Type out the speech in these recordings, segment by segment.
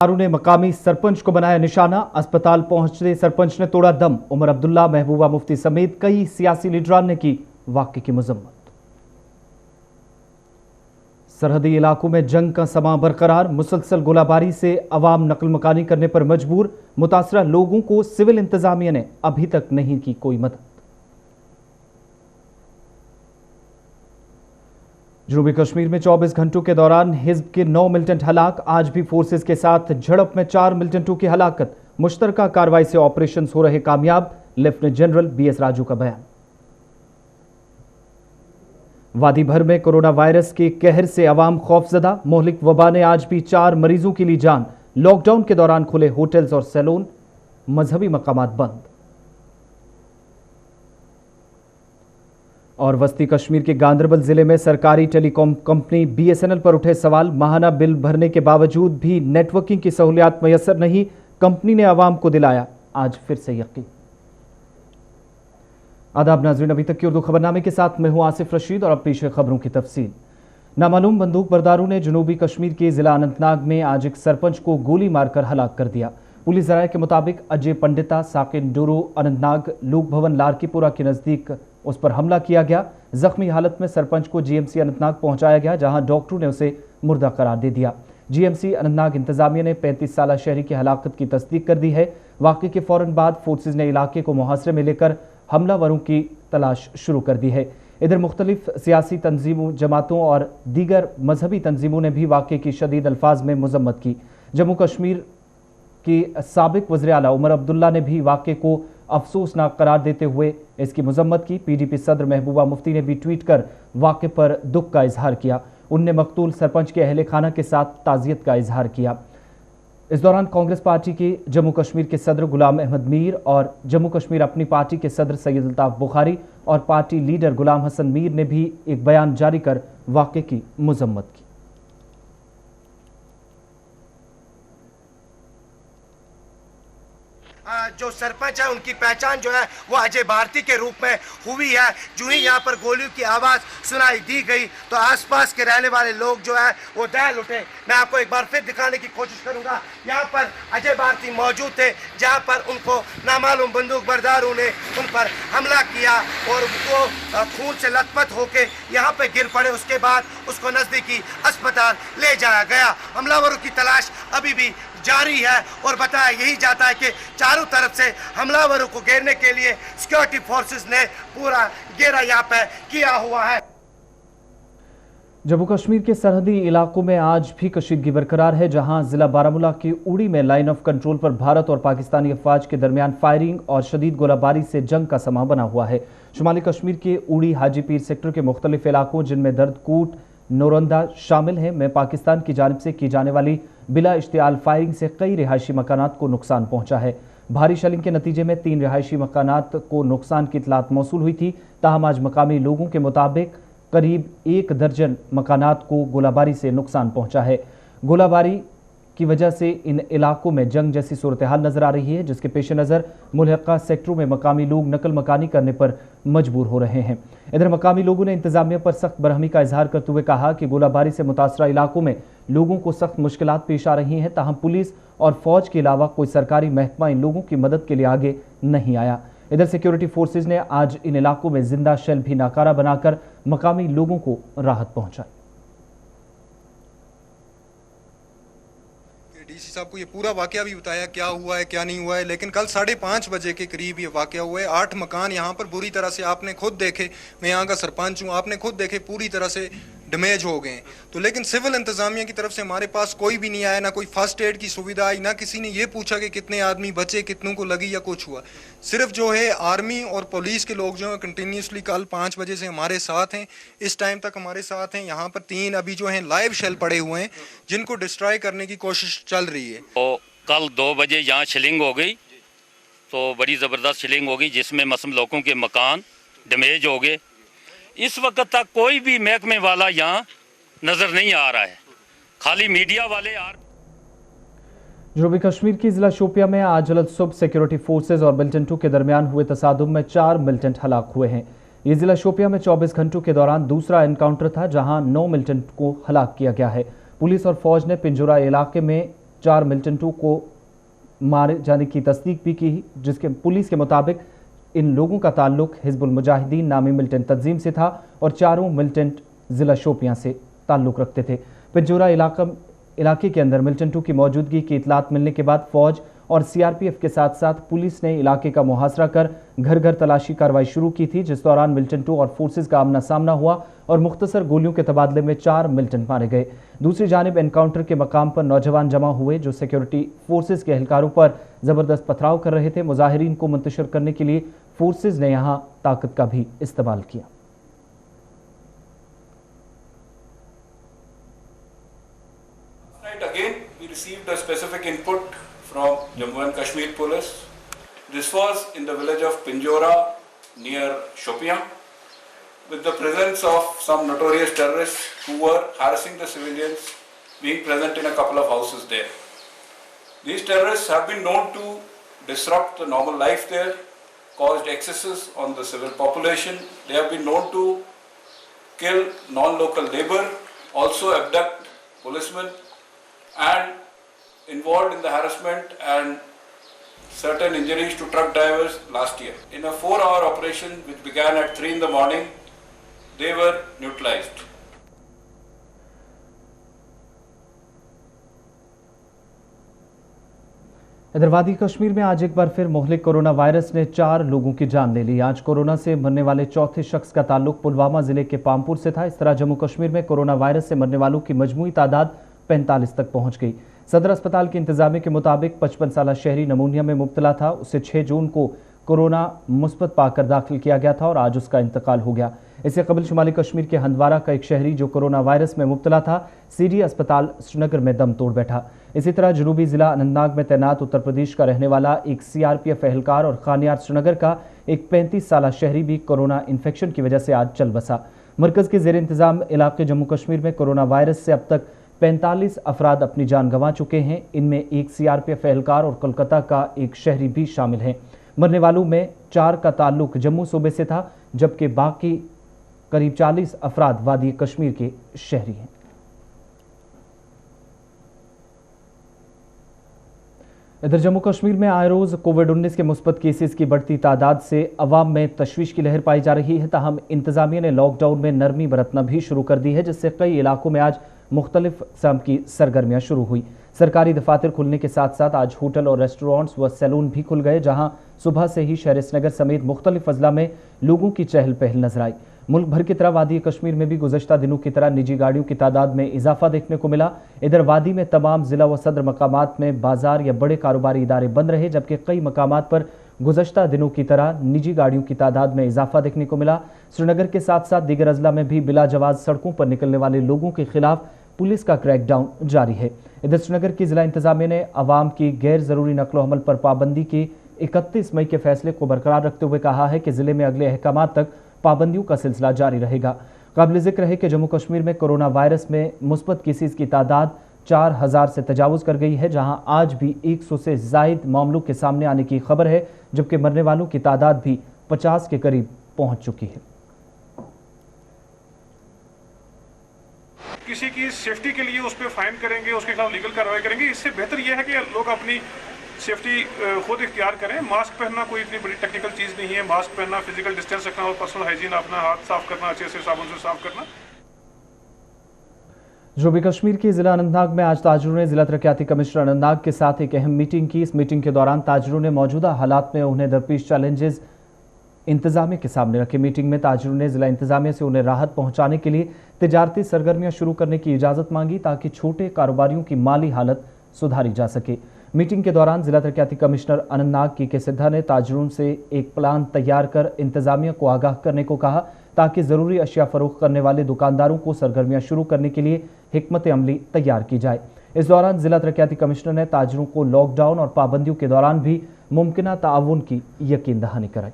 दारू ने मकामी सरपंच को बनाया निशाना। अस्पताल पहुंचते सरपंच ने तोड़ा दम। उमर अब्दुल्ला, महबूबा मुफ्ती समेत कई सियासी लीडरान ने की वाकये की मजम्मत। सरहदी इलाकों में जंग का समा बरकरार। मुसलसल गोलाबारी से अवाम नकल मकानी करने पर मजबूर। मुतासरा लोगों को सिविल इंतजामिया ने अभी तक नहीं की कोई मदद। जनूबी कश्मीर में 24 घंटों के दौरान हिज्ब के 9 मिलिटेंट हलाक। आज भी फोर्सेस के साथ झड़प में 4 मिलिटेंटों की हलाकत। मुश्तरका कार्रवाई से ऑपरेशन हो रहे कामयाब। लेफ्टिनेंट जनरल BS राजू का बयान। वादी भर में कोरोना वायरस के कहर से अवाम खौफजदा। मोहलिक वबा ने आज भी 4 मरीजों की ली जान। लॉकडाउन के दौरान खुले होटल्स और सैलून। मजहबी मकामात बंद। और वस्ती कश्मीर के गांदरबल जिले में सरकारी टेलीकॉम कंपनी BSNL पर उठे सवाल। माहाना बिल भरने के बावजूद भी नेटवर्किंग की सहूलियात मैसर नहीं। कंपनी ने आवाम को दिलाया आज फिर से यकीन। आदाब नाज़रीन, अभी तक की उर्दू खबरनामे के साथ मैं हूं आसिफ रशीद और अब पेश है खबरों की तफसील। नामालूम बंदूक बरदारों ने जनूबी कश्मीर के जिला अनंतनाग में आज एक सरपंच को गोली मारकर हलाक कर दिया। पुलिस जराये के मुताबिक अजय पंडिता साकिन डोरो अनंतनाग लोक भवन लारकीपुरा के नजदीक उस पर हमला किया गया। जख्मी हालत में सरपंच को GMC अनंतनाग पहुंचाया गया, जहां डॉक्टरों ने उसे मुर्दा करार दे दिया। GMC अनंतनाग इंतजामिया ने 35 साला शहरी की हलाकत की तस्दीक कर दी है। वाक़े के फौरन बाद फोर्सेज ने इलाके को मुहासरे में लेकर हमलावरों की तलाश शुरू कर दी है। इधर मुख्तलिफ सियासी तंजीमों, जमातों और दीगर मजहबी तंजीमों ने भी वाक़े की शदीद अल्फाज में मजम्मत की। जम्मू कश्मीर की साबिक वज़ीर आला उमर अब्दुल्ला ने भी वाक़े को अफसोसनाक करार देते हुए इसकी मजम्मत की। PDP सदर महबूबा मुफ्ती ने भी ट्वीट कर वाक़े पर दुख का इजहार किया। उनने मकतूल सरपंच के अहले खाना के साथ ताज़ियत का इजहार किया। इस दौरान कांग्रेस पार्टी के जम्मू कश्मीर के सदर गुलाम अहमद मीर और जम्मू कश्मीर अपनी पार्टी के सदर सैयद अल्ताफ बुखारी और पार्टी लीडर गुलाम हसन मीर ने भी एक बयान जारी कर वाक़े की मजम्मत की। जो सरपंच है उनकी पहचान जो है वो अजय भारती के रूप में हुई है। जो ही यहाँ पर गोलियों की आवाज़ सुनाई दी गई तो आसपास के रहने वाले लोग जो है वो दहल उठे। मैं आपको एक बार फिर दिखाने की कोशिश करूँगा। यहाँ पर अजय भारती मौजूद थे, जहाँ पर उनको नामालूम बंदूक बरदारों ने उन पर हमला किया और वो खून से लथपथ होके यहाँ पे गिर पड़े। उसके बाद उसको नज़दीकी अस्पताल ले जाया गया। हमलावरों की तलाश अभी भी जारी है और बताया यही जाता है कि चारों तरफ से हमलावरों को घेरने के लिए सिक्योरिटी फोर्सेस ने पूरा घेरा यहाँ पे किया हुआ है। जम्मू कश्मीर के सरहदी इलाकों में आज भी कशीदगी बरकरार है, जहां जिला बारामूला की उड़ी में लाइन ऑफ कंट्रोल पर भारत और पाकिस्तानी अफवाज के दरमियान फायरिंग और शदीद गोलाबारी से जंग का समा बना हुआ है। शुमाली कश्मीर के उड़ी हाजीपीर सेक्टर के मुख्तलिफ इलाकों, जिनमें दर्दकूट, नौरंदा शामिल हैं, में पाकिस्तान की जानिब से की जाने वाली बिला इश्तियाल फायरिंग से कई रिहायशी मकानात को नुकसान पहुंचा है। भारी शेलिंग के नतीजे में 3 रिहायशी मकानात को नुकसान की इतलात मौसूल हुई थी। ताहम आज मकामी लोगों के मुताबिक करीब 1 दर्जन मकानात को गोलाबारी से नुकसान पहुंचा है। गोलाबारी की वजह से इन इलाकों में जंग जैसी सूरत हाल नजर आ रही है, जिसके पेश नज़र मुल्हक़ा सेक्टरों में मकामी लोग नकल मकानी करने पर मजबूर हो रहे हैं। इधर मकामी लोगों ने इंतजामिया पर सख्त बरहमी का इजहार करते हुए कहा कि गोलाबारी से मुतासरा इलाकों में लोगों को सख्त मुश्किलात पेश आ रही हैं। ताहम पुलिस और फौज के अलावा कोई सरकारी महकमा इन लोगों की मदद के लिए आगे नहीं आया। इधर सिक्योरिटी फोर्सेज ने आज इन इलाकों में जिंदा शेल भी नाकारा बनाकर मकामी लोगों को राहत पहुंचाई। DC साहब को ये पूरा वाकया भी बताया क्या हुआ है क्या नहीं हुआ है, लेकिन कल 5:30 बजे के करीब ये वाकया हुआ है। 8 मकान यहाँ पर बुरी तरह से, आपने खुद देखे, मैं यहाँ का सरपंच हूँ, आपने खुद देखे पूरी तरह से डैमेज हो गए। तो लेकिन सिविल इंतजामिया की तरफ से हमारे पास कोई भी नहीं आया, ना कोई फर्स्ट एड की सुविधा आई, ना किसी ने ये पूछा कि कितने आदमी बचे, कितनों को लगी या कुछ हुआ। सिर्फ जो है आर्मी और पुलिस के लोग जो है कंटिन्यूसली कल 5 बजे से हमारे साथ हैं, इस टाइम तक हमारे साथ हैं। यहाँ पर 3 अभी जो हैं लाइव शेल पड़े हुए हैं, जिनको डिस्ट्रॉय करने की कोशिश चल रही है। तो कल 2 बजे यहाँ शिलिंग हो गई, तो बड़ी ज़बरदस्त शिलिंग हो गई, जिसमें मसम लोगों के मकान डैमेज हो गए। इस वक्त तक कोई भी महकमे वाला यहाँ नजर नहीं आ रहा है, खाली मीडिया वाले जनूबी कश्मीर की जिला शोपिया में आज जल्द सुबह सिक्योरिटी फोर्सेज और मिलिटेंटों के दरमियान हुए तसादुम में 4 मिलिटेंट हलाक हुए हैं। ये जिला शोपिया में 24 घंटों के दौरान दूसरा एनकाउंटर था, जहां 9 मिलिटेंट को हलाक किया गया है। पुलिस और फौज ने पिंजोरा इलाके में 4 मिलिटेंटों को मारे जाने की तस्दीक भी की, जिसके पुलिस के मुताबिक इन लोगों का ताल्लुक हिजबुल मुजाहिदीन नामी मिलिटेंट तंजीम से था और चारों मिलिटेंट जिला शोपियां से ताल्लुक रखते थे। पिंजौरा इलाके के अंदर मिलिटेंटों की मौजूदगी की इतलात मिलने के बाद फौज और सीआरपीएफ के साथ साथ पुलिस ने इलाके का मुहासरा कर घर घर तलाशी कार्रवाई शुरू की थी, जिस दौरान मिलिटेंटों और फोर्सेज का आमना सामना हुआ और मुख्तसर गोलियों के तबादले में 4 मिलिटेंट मारे गए। दूसरी जानिब एनकाउंटर के मकाम पर नौजवान जमा हुए जो सिक्योरिटी फोर्सेज के एहलकारों पर जबरदस्त पथराव कर रहे थे। मुजाहिरीन को मुंतशिर करने के लिए फोर्सेज ने यहां ताकत का भी इस्तेमाल किया। Again, we received a specific input from Jammu and Kashmir Police. This was in the village of Pinjora near Shopian, with the presence of some notorious terrorists who were harassing the civilians, being present in a couple of houses there. These terrorists have been known to disrupt the normal life there, caused excesses on the civil population. They have been known to kill non-local labor, also abduct policemen, and involved in the harassment and certain injuries to truck drivers last year. In a 4-hour operation which began at 3 in the morning, they were neutralized. इधर वादी कश्मीर में आज एक बार फिर मुहलिक corona virus ने 4 लोगों की जान ले ली। आज कोरोना से मरने वाले चौथे शख्स का ताल्लुक पुलवामा जिले के पामपुर से था। इस तरह जम्मू कश्मीर में कोरोना वायरस से मरने वालों की मजमूई तादाद 45 तक पहुंच गई। सदर अस्पताल के इंतजामिया के मुताबिक 55 साला शहरी नमूनिया में मुब्तला था। उसे 6 जून को कोरोना मुस्बत पाकर दाखिल किया गया था और आज उसका इंतकाल हो गया। इससे कबल शुमाली कश्मीर के हंदवारा का एक शहरी जो कोरोना वायरस में मुब्तला था सीडी अस्पताल श्रीनगर में दम तोड़ बैठा। इसी तरह जनूबी जिला अनंतनाग में तैनात उत्तर प्रदेश का रहने वाला एक सीआरपीएफ एहलकार और खानियार श्रीनगर का एक 35 साला शहरी भी कोरोना इन्फेक्शन की वजह से आज चल बसा। मरकज के जेर इंतजाम इलाके जम्मू कश्मीर में कोरोना वायरस से अब तक 45 अफराद अपनी जान गंवा चुके हैं। इनमें एक सीआरपीएफ एहलकार और कोलकाता का एक शहरी भी शामिल हैं। मरने वालों में 4 का ताल्लुक जम्मू सूबे से था, जबकि बाकी करीब 40 अफराद वादी कश्मीर के शहरी हैं। इधर जम्मू कश्मीर में आए रोज कोविड-19 के मुस्बत केसेस की बढ़ती तादाद से अवाम में तशवीश की लहर पाई जा रही है। ताहम इंतजामिया ने लॉकडाउन में नरमी बरतना भी शुरू कर दी है, जिससे कई इलाकों में आज मुख्तलिफ किस्म की सरगर्मियां शुरू हुई। सरकारी दफातर खुलने के साथ साथ आज होटल और रेस्टोरेंट्स व सैलून भी खुल गए, जहां सुबह से ही शहर श्रीनगर समेत मुख्तलिफ अजला में लोगों की चहल पहल नजर आई। मुल्क भर की तरह वादी कश्मीर में भी गुज़श्ता दिनों की तरह निजी गाड़ियों की तादाद में इजाफा देखने को मिला। इधर वादी में तमाम जिला व सदर मकामात में बाजार या बड़े कारोबारी इदारे बंद रहे, जबकि कई मकामात पर गुज़श्ता दिनों की तरह निजी गाड़ियों की तादाद में इजाफा देखने को मिला। श्रीनगर के साथ साथ दीगर अजला में भी बिला जवाज सड़कों पर निकलने वाले लोगों के खिलाफ पुलिस का क्रैकडाउन जारी है। इधर श्रीनगर की जिला इंतजामिया ने अवाम की गैर जरूरी नकलो हमल पर पाबंदी के 31 मई के फैसले को बरकरार रखते हुए कहा है कि जिले में अगले अहकाम तक पाबंदियों का सिलसिला जारी रहेगा। काबिल जिक्र है कि जम्मू कश्मीर में कोरोना वायरस में मुस्बत केसेस की तादाद 4000 से तजावुज कर गई है, जहां आज भी 100 से जायद मामलों के सामने आने की खबर है, जबकि मरने वालों की तादाद भी 50 के करीब पहुंच चुकी है। किसी की सेफ्टी के लिए उस पर फाइन करेंगे, उसके खिलाफ लीगल कार्रवाई करेंगे। इससे बेहतर यह है कि लोग अपनी सेफ्टी खुद इख्तियार करें। मास्क पहनना कोई इतनी बड़ी टेक्निकल चीज़ नहीं है। मास्क पहनना, फिजिकल डिस्टेंस रखना और पर्सनल हाइजीन, अपना हाथ साफ करना, अच्छे से साबुन से साफ करना। जनूबी कश्मीर के जिला अनंतनाग में आज ताजरों ने जिला तरक्याती कमिश्नर अनंतनाग के साथ एक अहम मीटिंग की। इस मीटिंग के दौरान ताजरों ने मौजूदा हालात में उन्हें दरपेश चैलेंजेस इंतजामिया के सामने रखे। मीटिंग में ताजरों ने जिला इंतजामिया से उन्हें राहत पहुंचाने के लिए तिजारती सरगर्मियां शुरू करने की इजाज़त मांगी, ताकि छोटे कारोबारियों की माली हालत सुधारी जा सके। मीटिंग के दौरान जिला तरक्याती कमिश्नर अनंतनाग के सिद्धा ने ताजरों से एक प्लान तैयार कर इंतजामिया को आगाह करने को कहा, ताकि ज़रूरी अशिया फरोख्त करने वाले दुकानदारों को सरगर्मियां शुरू करने के लिए हिकमत अमली तैयार की जाए। इस दौरान जिला तरक्याती कमिश्नर ने ताजरों को लॉकडाउन और पाबंदियों के दौरान भी मुमकिन ताउन की यकीन दहानी कराई।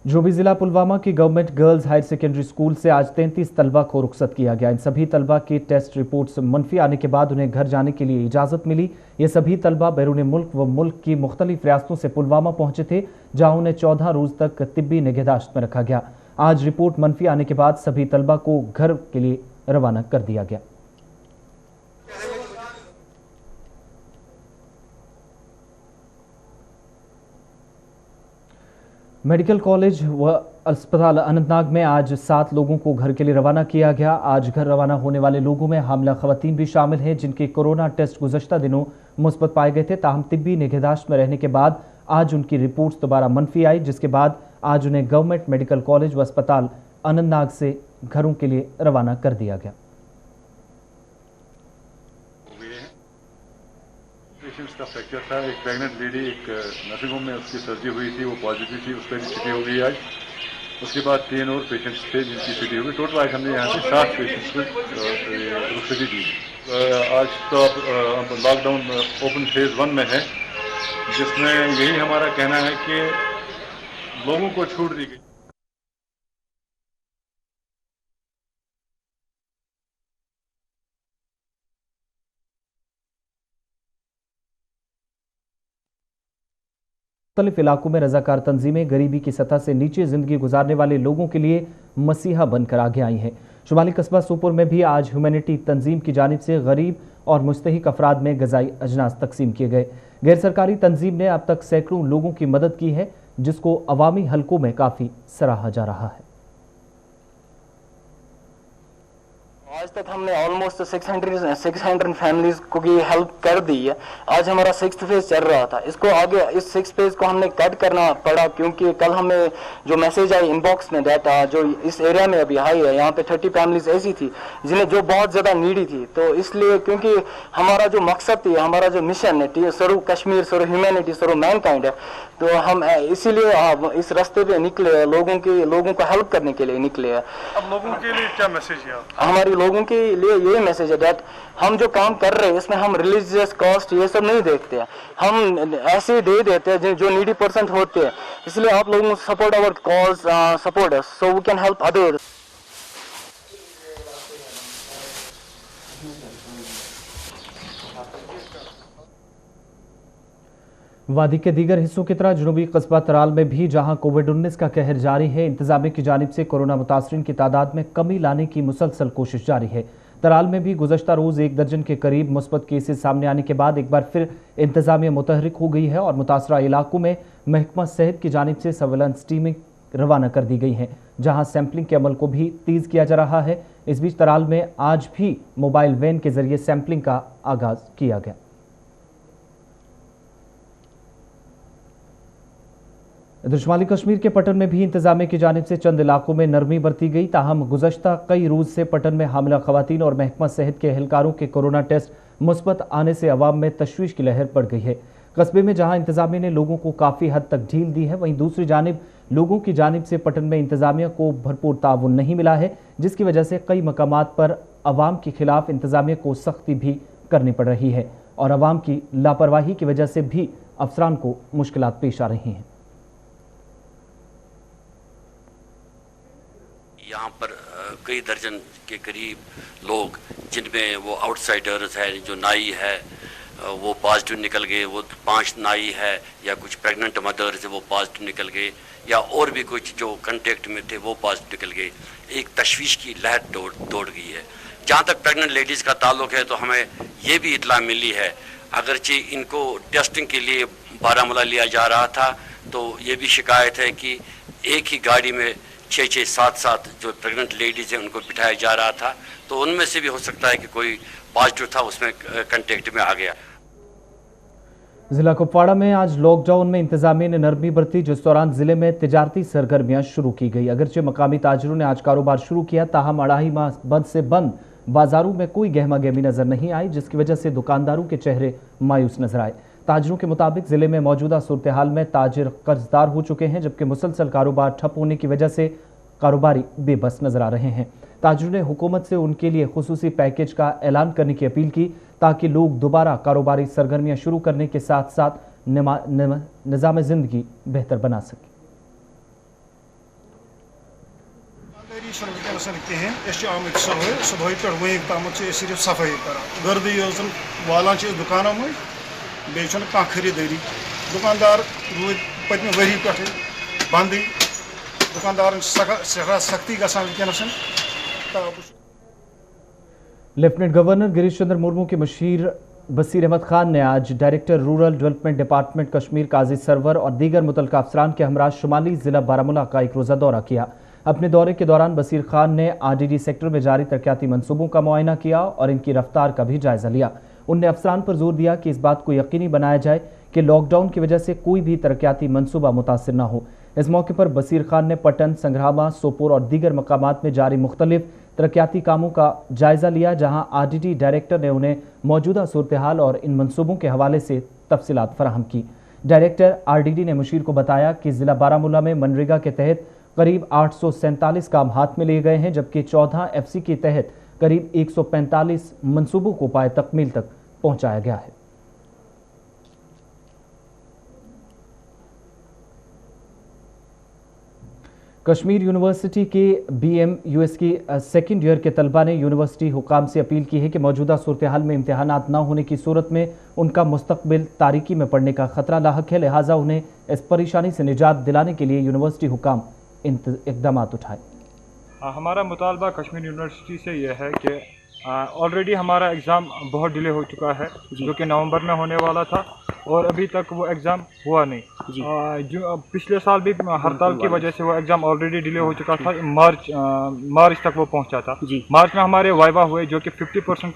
जो भी जिला पुलवामा की government girls higher secondary school से आज 33 तलबा को रुखसत किया गया। इन सभी तलबा की टेस्ट रिपोर्ट्स मनफी आने के बाद उन्हें घर जाने के लिए इजाज़त मिली। ये सभी तलबा बैरून मुल्क व मुल्क की मुख्तलिफ रियासतों से पुलवामा पहुंचे थे, जहां उन्हें 14 रोज तक तिब्बी निगहदाश्त में रखा गया। आज रिपोर्ट मनफी आने के बाद सभी तलबा को घर के लिए रवाना कर दिया गया। मेडिकल कॉलेज व अस्पताल अनंतनाग में आज 7 लोगों को घर के लिए रवाना किया गया। आज घर रवाना होने वाले लोगों में हामिला खवातीन भी शामिल हैं, जिनके कोरोना टेस्ट गुज़श्ता दिनों मुस्बत पाए गए थे। ताहम तिब्बी निगहदाश्त में रहने के बाद आज उनकी रिपोर्ट्स दोबारा मनफी आई, जिसके बाद आज उन्हें गवर्नमेंट मेडिकल कॉलेज व अस्पताल अनंतनाग से घरों के लिए रवाना कर दिया गया। पेशेंट्स का फ्रैक्चर था। एक प्रेग्नेंट लेडी एक नर्सिंग होम में उसकी सर्जरी हुई थी, वो पॉजिटिव थी, उस पर भी छुट्टी हो गई आज। उसके बाद 3 और पेशेंट्स थे जिनकी छुट्टी हो गई। टोटल आज हमने यहाँ से 7 पेशेंट्स को रुखसती दी। आज तो अब लॉकडाउन ओपन फेज़ 1 में है, जिसमें यही हमारा कहना है कि लोगों को छूट दी गई। मुख्तलिफ इलाकों में रजाकार तंजीमें गरीबी की सतह से नीचे जिंदगी गुजारने वाले लोगों के लिए मसीहा बनकर आगे आई हैं। शुमाली कस्बा सोपुर में भी आज ह्यूमैनिटी तंजीम की जानिब से गरीब और मुस्तहिक अफराद में गजाई अजनास तकसीम किए गए। गैर सरकारी तंजीम ने अब तक सैकड़ों लोगों की मदद की है, जिसको अवामी हलकों में काफ़ी सराहा जा रहा है। आज तक हमने ऑलमोस्ट 600 फैमिलीज को की हेल्प कर दी है। आज हमारा 6th फेज चल रहा था, इसको आगे इस 6th फेज को हमने कट करना पड़ा, क्योंकि कल हमें जो मैसेज आई इनबॉक्स में डेटा जो इस एरिया में अभी हाई है, यहाँ पे 30 फैमिलीज ऐसी थी जिन्हें जो बहुत ज़्यादा नीडी थी। तो इसलिए क्योंकि हमारा जो मकसद थी, हमारा जो मिशन है सर्व कश्मीर, सर्व ह्यूमैनिटी, सर्व मैनकाइंड है, तो हम इसीलिए इस रास्ते पे निकले, लोगों को हेल्प करने के लिए निकले हैं। अब लोगों के लिए क्या मैसेज है? हमारी लोगों के लिए ये मैसेज है दैट हम जो काम कर रहे हैं इसमें हम रिलीजियस कॉस्ट ये सब नहीं देखते हैं, हम ऐसे दे देते हैं जो नीडी पर्सन होते हैं। इसलिए आप लोगों को support our cause, support us so we can help others. वादी के दीगर हिस्सों की तरह जनूबी कस्बा तराल में भी जहां कोविड-19 का कहर जारी है, इंतजामिया की जानिब से कोरोना मुतासरीन की तादाद में कमी लाने की मुसलसल कोशिश जारी है। तराल में भी गुज़श्ता रोज़ 1 दर्जन के करीब मुस्बत केसेस सामने आने के बाद एक बार फिर इंतजामिया मुतहरिक हो गई है और मुतासरा इलाकों में महकमा सेहत की जानिब से सर्वेलेंस टीमें रवाना कर दी गई हैं, जहां सैंपलिंग के अमल को भी तेज़ किया जा रहा है। इस बीच तराल में आज भी मोबाइल वैन के जरिए सैंपलिंग का आगाज़ किया गया। इधर शुमाली कश्मीर के पटन में भी इंतजामिया की जानिब से चंद इलाकों में नरमी बरती गई। ताहम गुज़श्ता कई रोज़ से पटन में हामिला खवातीन और महकमा सेहत के एहलकारों के कोरोना टेस्ट मुस्बत आने से अवाम में तशवीश की लहर पड़ गई है। कस्बे में जहां इंतजामिया ने लोगों को काफ़ी हद तक ढील दी है, वहीं दूसरी जानिब लोगों की जानिब से पटन में इंतजामिया को भरपूर ताउन नहीं मिला है, जिसकी वजह से कई मकामात पर अवाम के खिलाफ इंतजामिया को सख्ती भी करनी पड़ रही है और अवाम की लापरवाही की वजह से भी अफसरान को मुश्किलात पेश आ रही हैं। यहाँ पर कई दर्जन के करीब लोग, जिनमें वो आउटसाइडर्स है, जो नाई है वो पॉजिटिव निकल गए, वो 5 नाई है या कुछ प्रेग्नेंट मदर्स है वो पॉजिटिव निकल गए, या और भी कुछ जो कांटेक्ट में थे वो पॉजिटिव निकल गए। एक तशवीश की लहर दौड़ गई है। जहाँ तक प्रेग्नेंट लेडीज़ का ताल्लुक है, तो हमें ये भी इतला मिली है, अगरचे इनको टेस्टिंग के लिए बारामूला लिया जा रहा था, तो ये भी शिकायत है कि एक ही गाड़ी में 6-6, 7-7 जो प्रेग्नेंट लेडीज़ हैं उनको बिठाया जा रहा था, तो उनमें से भी हो सकता है कि कोई पॉजिटिव था, उसमें कांटेक्ट में आ गया। जिला कुपवाड़ा में आज लॉकडाउन में इंतजामिया ने नरमी बरती, जिस दौरान जिले में तिजारती सरगर्मियां शुरू की गई। अगरचे मकामी ताजरों ने आज कारोबार शुरू किया, ताहम 2.5 माह बंद से बंद बाजारों में कोई गहमा गहमी नजर नहीं आई, जिसकी वजह से दुकानदारों के चेहरे मायूस नजर आए। ताजरों के मुताबिक जिले में मौजूदा सूरत हाल में ताजिर कर्जदार हो चुके हैं, जबकि मुसलसल कारोबार ठप होने की वजह से कारोबारी बेबस नजर आ रहे हैं। ताजिरों ने हुकूमत से उनके लिए खुसूसी पैकेज का ऐलान करने की अपील की, ताकि लोग दोबारा कारोबारी सरगर्मियां शुरू करने के साथ साथ निज़ाम ज़िंदगी बेहतर बना सकें। सुबह पे वही तम सिर्फ सफाई कर गर्दी वालान दुकानों में बे खरीदारी। दुकानदार रूद पत्म वरी पे बंद, दुकानदार सख्ती लेफ्टिनेंट गवर्नर गिरीश चंद्र मुर्मू की मशीर बसीर अहमद खान ने आज director rural development department Kashmir Qazi Sarwar और दीगर मुतल्लिका अफसरान के हमरा शुमाली जिला बारामूला का एक रोज़ा दौरा किया। अपने दौरे के दौरान बसीर खान ने RDD सेक्टर में जारी तरक्याती मंसूबों का मुआयना किया और इनकी रफ्तार का भी जायजा लिया। उनने अफसरान पर जोर दिया कि इस बात को यकीनी बनाया जाए कि लॉकडाउन की वजह से कोई भी तरक्याती मंसूबा मुतासिर न हो। इस मौके पर बसीर खान ने पटन, संग्रामा, सोपोर और दीगर मकामात में जारी मुख्तलिफ तरक्याती कामों का जायजा लिया, जहां RDD डायरेक्टर ने उन्हें मौजूदा सूरत हाल और इन मंसूबों के हवाले से तफसीलात फराहम की। डायरेक्टर RDD ने मुशीर को बताया कि जिला बारामूला में मनरेगा के तहत करीब 847 काम हाथ में लिए गए हैं, जबकि 14 FC के तहत करीब 145 मंसूबों को पाए तकमील तक पहुंचाया गया है। कश्मीर यूनिवर्सिटी के BMUS की सेकेंड ईयर के तलबा ने यूनिवर्सिटी हुकाम से अपील की है कि मौजूदा सूरत हाल में इम्तहानात न होने की सूरत में उनका मुस्तकबिल तारीकी में पड़ने का खतरा लाहक है, लिहाजा उन्हें इस परेशानी से निजात दिलाने के लिए यूनिवर्सिटी हुकाम इक़दाम उठाए। हमारा मुतालबा कश्मीर यूनिवर्सिटी से यह है कि ऑलरेडी हमारा एग्ज़ाम बहुत डिले हो चुका है, जो कि नवंबर में होने वाला था और अभी तक वो एग्ज़ाम हुआ नहीं। जो पिछले साल भी हड़ताल की वजह से वो एग्ज़ाम ऑलरेडी डिले हो चुका था। मार्च तक वो पहुंचा था। मार्च में हमारे वाइवा हुए जो कि 50%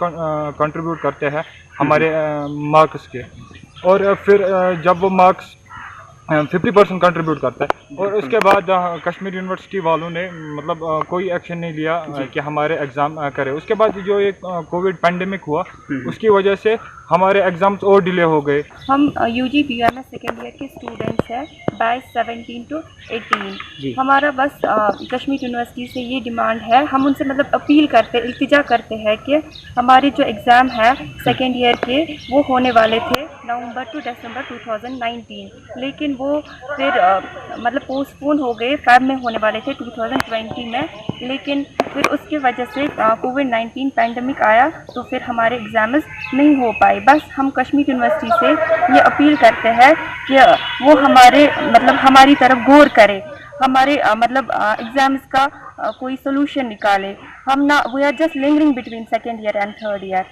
कंट्रीब्यूट करते हैं हमारे मार्क्स के, और फिर जब वो मार्क्स 50% कंट्रीब्यूट करता है और उसके बाद कश्मीर यूनिवर्सिटी वालों ने मतलब कोई एक्शन नहीं लिया कि हमारे एग्ज़ाम करे। उसके बाद जो एक कोविड पैंडेमिक हुआ उसकी वजह से हमारे एग्ज़ाम्स और डिले हो गए। हम UG BMS सेकेंड ईयर के स्टूडेंट्स हैं, बैच 17 to 18। हमारा बस कश्मीर यूनिवर्सिटी से ये डिमांड है, हम उनसे मतलब अपील करते, इल्तिजा करते हैं कि हमारे जो एग्ज़ाम है सेकेंड ईयर के वो होने वाले थे नवंबर टू दिसंबर 2019, लेकिन वो फिर मतलब पोस्टपोन हो गए। फेब में होने वाले थे 2020 में, लेकिन फिर उसकी वजह से कोविड-19 पैंडमिक आया तो फिर हमारे एग्ज़ाम्स नहीं हो पाए। बस हम कश्मीर यूनिवर्सिटी से ये अपील करते हैं कि वो हमारे मतलब हमारी तरफ गौर करे, हमारे मतलब एग्ज़ाम्स का कोई सोल्यूशन निकाले। हम ना we are just lingering between second year and third year.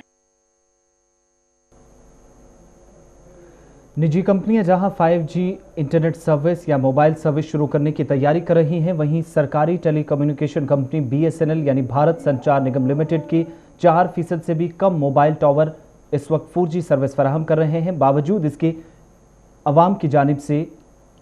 निजी कंपनियां जहां 5G इंटरनेट सर्विस या मोबाइल सर्विस शुरू करने की तैयारी कर रही हैं, वहीं सरकारी टेलीकम्युनिकेशन कंपनी BSNL यानी भारत संचार निगम लिमिटेड की 4% से भी कम मोबाइल टावर इस वक्त 4G सर्विस फराहम कर रहे हैं। बावजूद इसके अवाम की जानिब से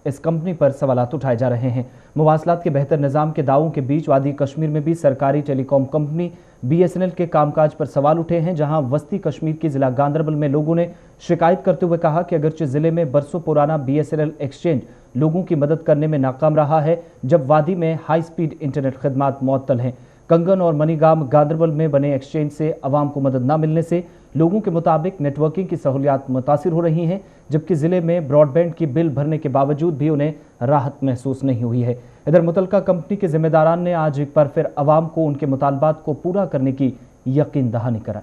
इस कंपनी पर सवालात उठाए जा रहे हैं। मवासलात के बेहतर निज़ाम के दावों के बीच वादी कश्मीर में भी सरकारी टेलीकॉम कंपनी BSNL के कामकाज पर सवाल उठे हैं, जहां वस्ती कश्मीर के ज़िला गांदरबल में लोगों ने शिकायत करते हुए कहा कि अगरचे ज़िले में बरसों पुराना BSNL एक्सचेंज लोगों की मदद करने में नाकाम रहा है, जब वादी में हाई स्पीड इंटरनेट खदमात मुअत्तल हैं। कंगन और मनीगाम गांदरबल में बने एक्सचेंज से अवाम को मदद न मिलने से लोगों के मुताबिक नेटवर्किंग की सहूलियात मुतासिर हो रही हैं, जबकि ज़िले में ब्रॉडबैंड की बिल भरने के बावजूद भी उन्हें राहत महसूस नहीं हुई है। इधर मुतलका कंपनी के जिम्मेदारान ने आज एक बार फिर अवाम को उनके मुतालबात को पूरा करने की यकीन दहानी कराई।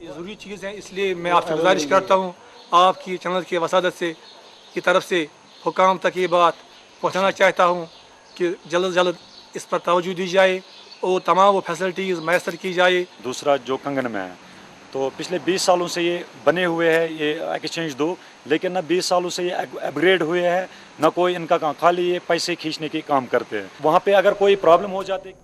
ये ज़रूरी चीज़ है, इसलिए मैं आपसे गुजारिश करता हूँ आपकी चैनल की वसादत से की तरफ से हुकाम तक ये बात पहुँचाना चाहता हूँ कि जल्द से जल्द इस पर तवज्जो दी जाए और तमाम वो फैसिलिटीज़ मैसर की जाए। दूसरा जो कंगन में है तो पिछले 20 सालों से ये बने हुए हैं ये एक्सचेंज दो, लेकिन ना 20 सालों से ये अपग्रेड हुए हैं, ना कोई इनका काम, खाली ये पैसे खींचने के काम करते हैं। वहाँ पे अगर कोई प्रॉब्लम हो जाती।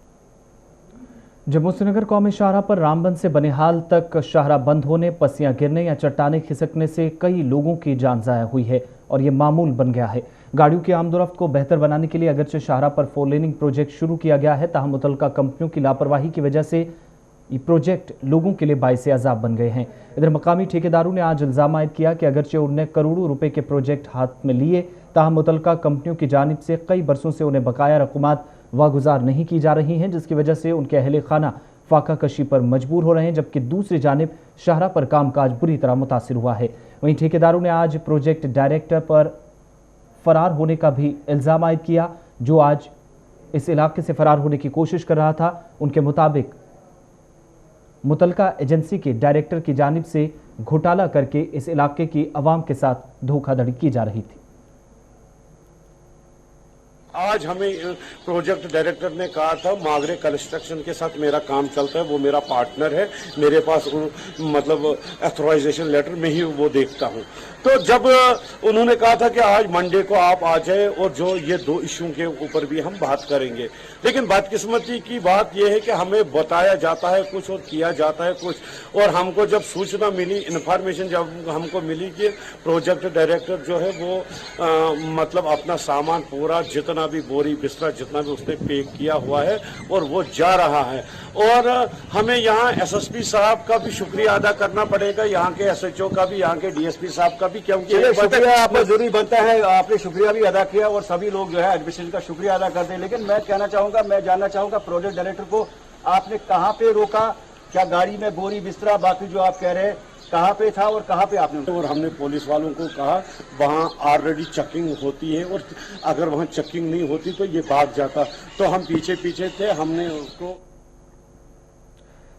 जम्मू श्रीनगर कौमी शाहराह पर रामबन से बनिहाल तक शाहराह बंद होने, पसियां गिरने या चट्टानें खिसकने से कई लोगों की जान ज़ाया हुई है और ये मामूल बन गया है। गाड़ियों की आमदोरफ्त को बेहतर बनाने के लिए अगरचे शाहराह पर 4 लेनिंग प्रोजेक्ट शुरू किया गया है, ताहम मुतल्लिका कंपनियों की लापरवाही की वजह से ये प्रोजेक्ट लोगों के लिए बाइसे अजाब बन गए हैं। इधर मकामी ठेकेदारों ने आज इल्ज़ाम आयद किया कि अगरचे उन्हें करोड़ों रुपए के प्रोजेक्ट हाथ में लिए, ताहम मुतल्लिका कंपनियों की जानिब से कई बरसों से उन्हें बकाया रकूमात वागुजार नहीं की जा रही हैं, जिसकी वजह से उनके अहले खाना फाका कशी पर मजबूर हो रहे हैं, जबकि दूसरी जानिब शाहराह पर कामकाज बुरी तरह मुतासिर हुआ है। वहीं ठेकेदारों ने आज प्रोजेक्ट डायरेक्टर पर फरार होने का भी इल्ज़ाम आयद किया, जो आज इस इलाके से फरार होने की कोशिश कर रहा था। उनके मुताबिक मुतल्लिका एजेंसी के डायरेक्टर की जानिब से घोटाला करके इस इलाके की अवाम के साथ धोखाधड़ी की जा रही थी। आज हमें प्रोजेक्ट डायरेक्टर ने कहा था मागरे कंस्ट्रक्शन के साथ मेरा काम चलता है, वो मेरा पार्टनर है, मेरे पास मतलब ऑथराइजेशन लेटर में ही वो देखता हूँ। तो जब उन्होंने कहा था कि आज मंडे को आप आ जाए और जो ये 2 इशू के ऊपर भी हम बात करेंगे, लेकिन बदकिस्मती की बात यह है कि हमें बताया जाता है कुछ और किया जाता है कुछ। और हमको जब सूचना मिली, इन्फॉर्मेशन जब हमको मिली कि प्रोजेक्ट डायरेक्टर जो है वो मतलब अपना सामान पूरा जितना भी बोरी बिस्तरा जितना भी उसने पैक किया हुआ है और वो जा रहा है। और हमें यहाँ एसएसपी साहब का भी शुक्रिया अदा करना पड़ेगा, यहाँ के एसएचओ का भी, यहाँ के डीएसपी साहब का भी, क्योंकि शुक्रिया आपका जरूरी बनता है। आपने शुक्रिया भी अदा किया और सभी लोग जो है एडमिनिस्ट्रेशन का शुक्रिया अदा करते हैं। लेकिन मैं जानना चाहूंगा प्रोजेक्ट डायरेक्टर को आपने कहाँ पे रोका? क्या गाड़ी में बोरी बिस्तरा बाकी जो आप कह रहे हैं कहाँ पे था और कहाँ पे आपने? और हमने पुलिस वालों को कहा वहाँ ऑलरेडी चेकिंग होती है और अगर वहाँ चेकिंग नहीं होती तो ये भाग जाता। तो हम पीछे थे, हमने उसको।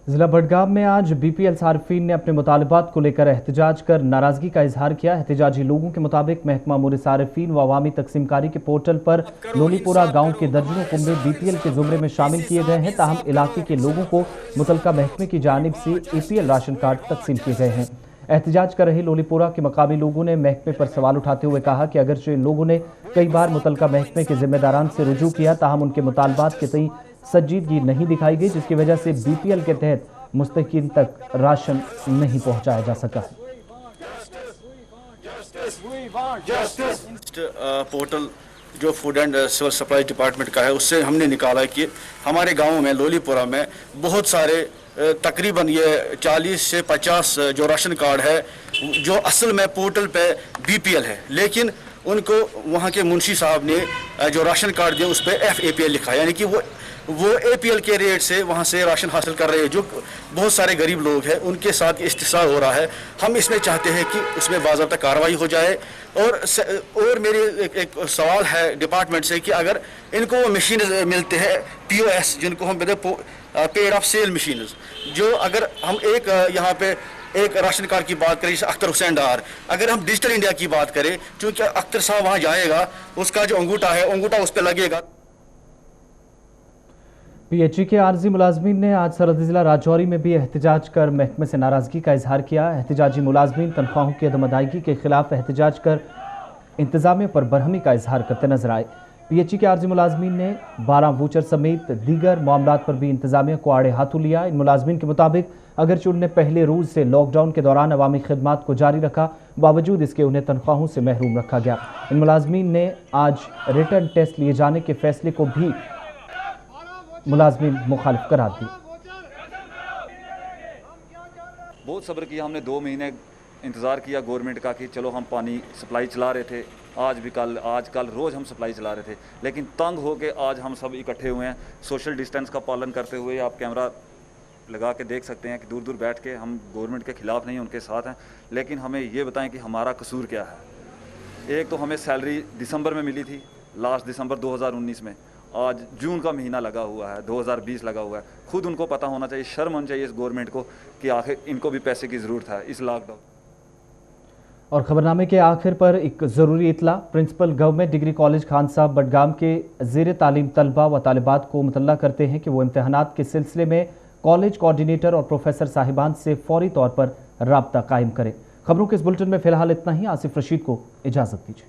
जिला बडगाम में आज बीपीएल सार्फिन ने अपने मुतालबात को लेकर एहतजाज कर नाराजगी का इजहार किया। एहतजाजी लोगों के मुताबिक महकमा अमूर सार्फिन व अवामी तकसीमकारी के पोर्टल पर लोलीपुरा गांव के दर्जनों कुंबे बीपीएल के जुमरे में शामिल किए गए हैं। ताहम इलाके के लोगों को मुतलका महकमे की जानिब से एपीएल राशन कार्ड तकसीम किए गए हैं। एहतजाज कर रहे लोलीपुरा के मकामी लोगों ने महकमे पर सवाल उठाते हुए कहा कि अगरचे इन लोगों ने कई बार मुतलका महकमे के जिम्मेदारान से रुजू किया, ताहम उनके मुतालबात के तई संजीदगी नहीं दिखाई गई, जिसकी वजह से बीपीएल के तहत मुस्तकीन तक राशन नहीं पहुंचाया जा सका है। पोर्टल जो food and civil supply department का है उससे हमने निकाला कि हमारे गांव में लोलीपुरा में बहुत सारे तकरीबन ये 40 से 50 जो राशन कार्ड है जो असल में पोर्टल पे बीपीएल है, लेकिन उनको वहाँ के मुंशी साहब ने जो राशन कार्ड दिया उस पर FAPL लिखा, यानी कि वो APL के रेट से वहाँ से राशन हासिल कर रहे हैं। जो बहुत सारे गरीब लोग हैं उनके साथ इस्तिसार हो रहा है। हम इसमें चाहते हैं कि उसमें बाज़ाब्ता कार्रवाई हो जाए। और मेरे एक सवाल है डिपार्टमेंट से कि अगर इनको मशीन मिलते हैं POS जिनको हम कहते हैं पेड ऑफ सेल मशीन, जो अगर हम एक यहाँ पे एक राशन कार्ड की बात करें जैसे अख्तर हुसैन डार, अगर हम डिजिटल इंडिया की बात करें, क्योंकि अख्तर साहब वहाँ जाएगा उसका जो अंगूठा है अंगूठा उस पर लगेगा। PHE के आर्जी मुलाजमीन ने आज सरहदी जिला राजौरी में भी एहतजाज कर महकमे से नाराजगी का इजहार किया। एहतजाजी मुलाजमीन तनख्वाहों की अदम अदायगी के खिलाफ एहतजाज कर इंतजामिया पर बरहमी का इजहार करते नजर आए। PHE के आर्जी मुलाजमीन ने 12 वूचर समेत दीगर मामलात पर भी इंतजामिया को आड़े हाथों लिया। इन मुलाजमीन के मुताबिक अगरचे उन्हें पहले रोज से लॉकडाउन के दौरान अवामी खिदमात को जारी रखा, बावजूद इसके उन्हें तनख्वाहों से महरूम रखा गया। इन मुलाजमीन ने आज रिटर्न टेस्ट लिए जाने के फैसले को भी मुलाजमीन मुखालिफ करार दी। बहुत सब्र किया हमने, 2 महीने इंतज़ार किया गवर्नमेंट का कि चलो हम पानी सप्लाई चला रहे थे, आज कल रोज़ हम सप्लाई चला रहे थे, लेकिन तंग हो के आज हम सब इकट्ठे हुए हैं। सोशल डिस्टेंस का पालन करते हुए आप कैमरा लगा के देख सकते हैं कि दूर दूर बैठ के हम गवर्नमेंट के ख़िलाफ़ नहीं, उनके साथ हैं। लेकिन हमें ये बताएं कि हमारा कसूर क्या है। एक तो हमें सैलरी दिसंबर में मिली थी, लास्ट दिसंबर 2019 में, आज जून का महीना लगा हुआ है, 2020 लगा हुआ है। खुद उनको पता होना चाहिए, शर्म होनी चाहिए इस गवर्नमेंट को कि आखिर इनको भी पैसे की ज़रूरत है इस लॉकडाउन। और खबरनामे के आखिर पर एक ज़रूरी इतला। Principal government degree college Khan Sahab Budgam के ज़ेर तालीम तलबा व तालिबात को मुतल्ला करते हैं कि वो इम्तहानात के सिलसिले में कॉलेज कोऑर्डिनेटर और प्रोफेसर साहिबान से फौरी तौर पर राब्ता कायम करें। खबरों के इस बुलेटिन में फिलहाल इतना ही। आसिफ रशीद को इजाज़त दीजिए।